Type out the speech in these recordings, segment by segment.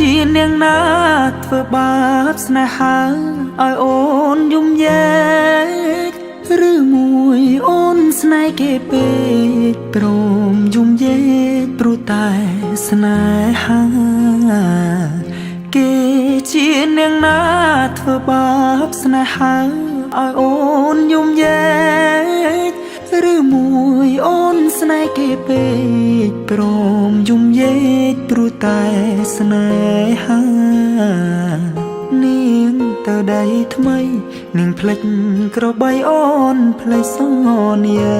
ជានាងណាធ្វើបាបស្នេហាឲ្យអូនយំយែកឬមួយអូនស្នេហ៍គេពេកព្រមយំយែកព្រោះតែស្នេហាគេជានាងណាធ្វើបាបស្នេហាឲ្យអូនយំយែកឬមួយអូនស្នេហ៍គេពេកព្រមយំយែកព្រោះតែស្នេហានាងទៅដីថ្មីនាងផ្លេចក្របីអូនផ្លេចសនា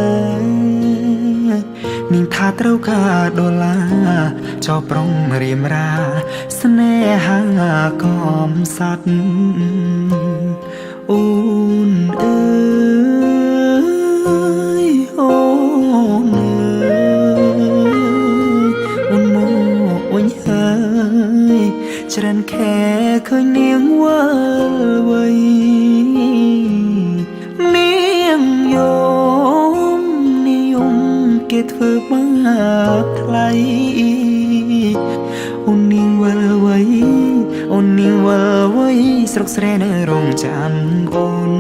នាងថាត្រូវការដុល្លារចោប្រុងរៀមរាស្នេហាកំសត់អូនអើយអូនអើយអូនមកវិញហើយច្រើនខែឃើញនាងវិលវ័យនាងយំនាងយំគេធ្វើបាបថ្លៃអូននាងវិលវ័យអូននាងវិលវ័យស្រុកស្រែនៅរងចាំអូន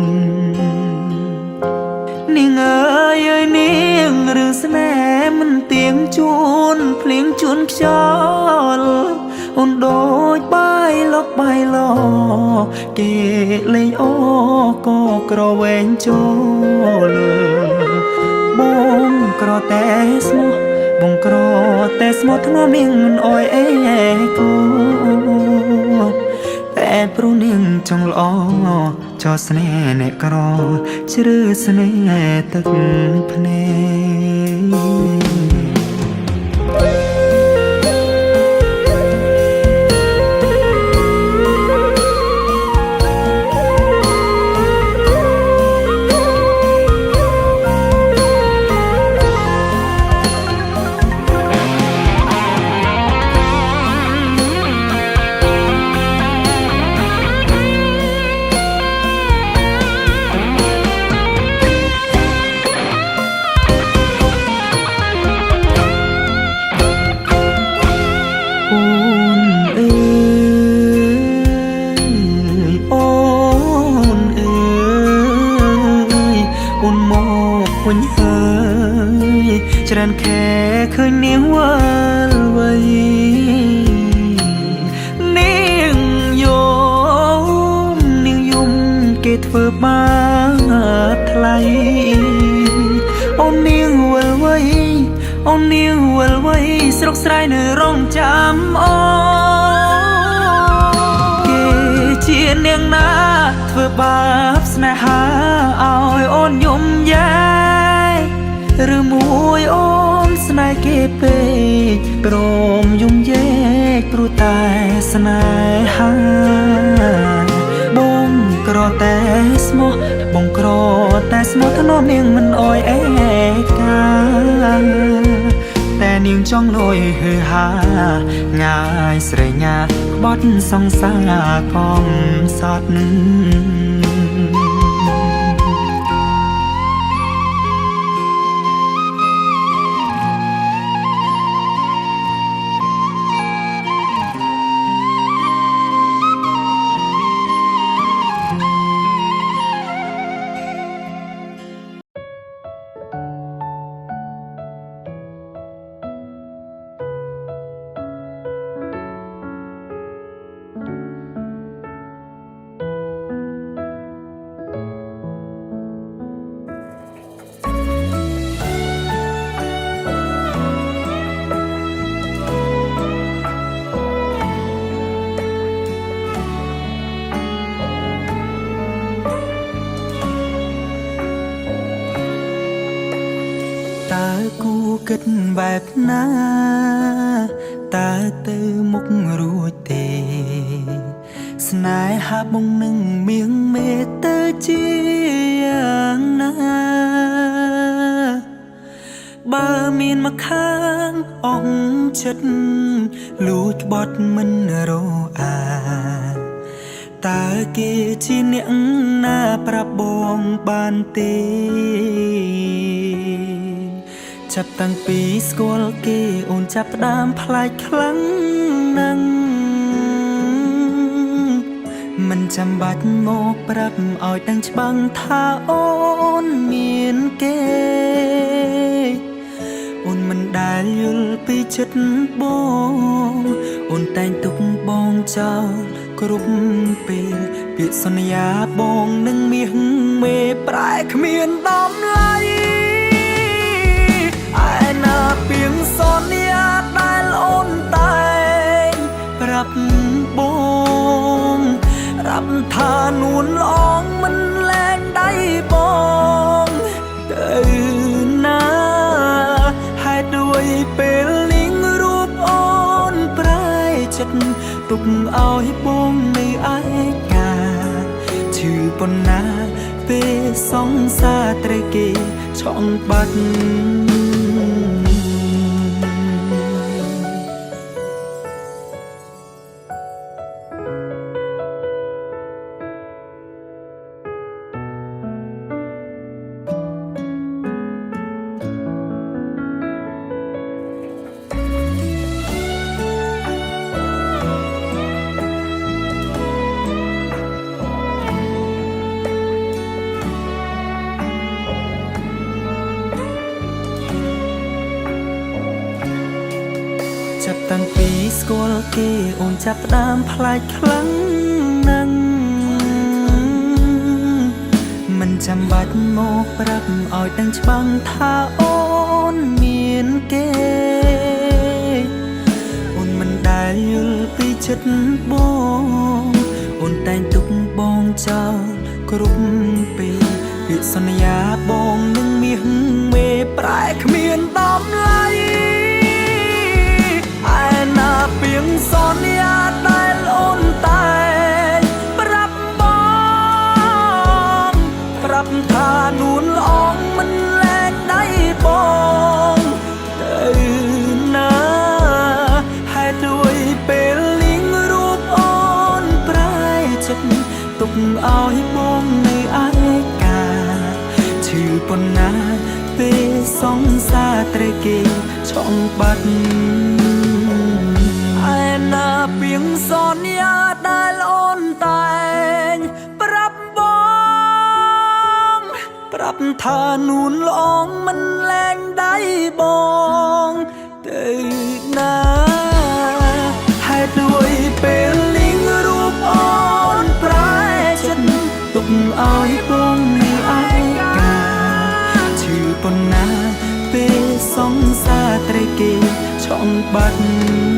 នាងអើយអើយនាងរឿងស្នេហ៍មិនទៀងជួនភ្លៀងជួនខ្យល់អូនដូចបាយលុកបាយឡគេលេងអូក៏ក្រវែងចូលបងក្រតែស្មោះបងក្រតែស្មោះធ្នមនាងមិនអោយអេគូតែព្រោះនាងចង់ល្អចោស្នេហ៍អ្នកក្រជ្រឺស្នេហ៍ទឹកភ្នែកវិញហើយច្រើនខែឃើញនាងវិលវ័យនាងយំនាងយំគេធ្វើបាបថ្លៃអូននាងវិលវ័យអូននាងវិលវ័យស្រុកស្រែនៅរងចាំអូគេជានាងណាធ្វើបាបស្នេហាឲ្យអូនយំយែឬមួយអូនស្នេហ៍គេពេកព្រមយំយែកព្រោះតែស្នេហាបងក្រតែស្មោះបងក្រតែស្មោះធ្នមនាងមិនអោយអេកាតែនាងចង់លួយហឺហាងាយស្រែញាក្បត់សង្សារកំសត់តើគូគិតបែបណាតើទៅមុខរួចទេស្នេហាបងនឹងមៀងមេទៅជាយ៉ាងណាបើមានមកខាងអងចិត្តលួចក្បត់មិនរអាតើគេជាអ្នកណាប្រាប់បងបានទេចាប់តាំងពីស្គាល់គេអូនចាប់ផ្ដើមផ្លាច់ខ្លាំងណាស់ មិនចាំបាច់មកប្រាប់ឲ្យដឹងច្បាំងថាអូនមានគេអូនមិនដែលយល់ពីចិត្តបងអូនតែងទុកបងចោលគ្រប់ពេលពាក្យសន្យាបងនឹងមាសមេប្រែគ្មានដំឡៃឯណាពីងសន្យាដែលអូនតែងប្រាប់បងរាប់ថានួនល្អងមិនលែងដៃបងទៅណាហេតុអ្វីពេលនេះរូបអូនប្រែចិត្តទុកឲ្យបងនៅឯកាឈឺប៉ុណ្ណាពេលសង្សារត្រូវគេឆក់បាត់ចាប់តាំងពីស្គាល់គេអូនចាប់ផ្ដើមផ្លាច់ខ្លាំងណាស់មិនចាំបាច់មកប្រាប់ឲ្យដឹងច្បាំងថាអូនមានគេអូនមិនដែលយល់ពីចិត្តបងអូនតែងទុកបងចោលគ្រប់ពេលពាក្យសន្យាបងនឹងមាសមេប្រែគ្មានដំឡៃណាពីងសន្យាដែលអូនតែងប្រាប់បងប្រាប់ថានួនល្អងមិនលែងដៃបងទៅណាហេតុអ្វីពេលនេះរូបអូនប្រែចិត្តទុកឲ្យបងនៅឯកាឈឺប៉ុណ្ណាពេលសង្សារត្រូវគេឆក់បាត់ណាពីងសន្យាដែលអូនតែងប្រាប់បងប្រាប់ថានួនល្អងមិនលែងដៃបងទៅណាហេតុអ្វីពេលនេះរូបអូនប្រែចិត្តទុកឲ្យបងនៅឯកាឈឺប៉ុណ្ណាពេលសង្សារត្រូវគេឆក់បាត់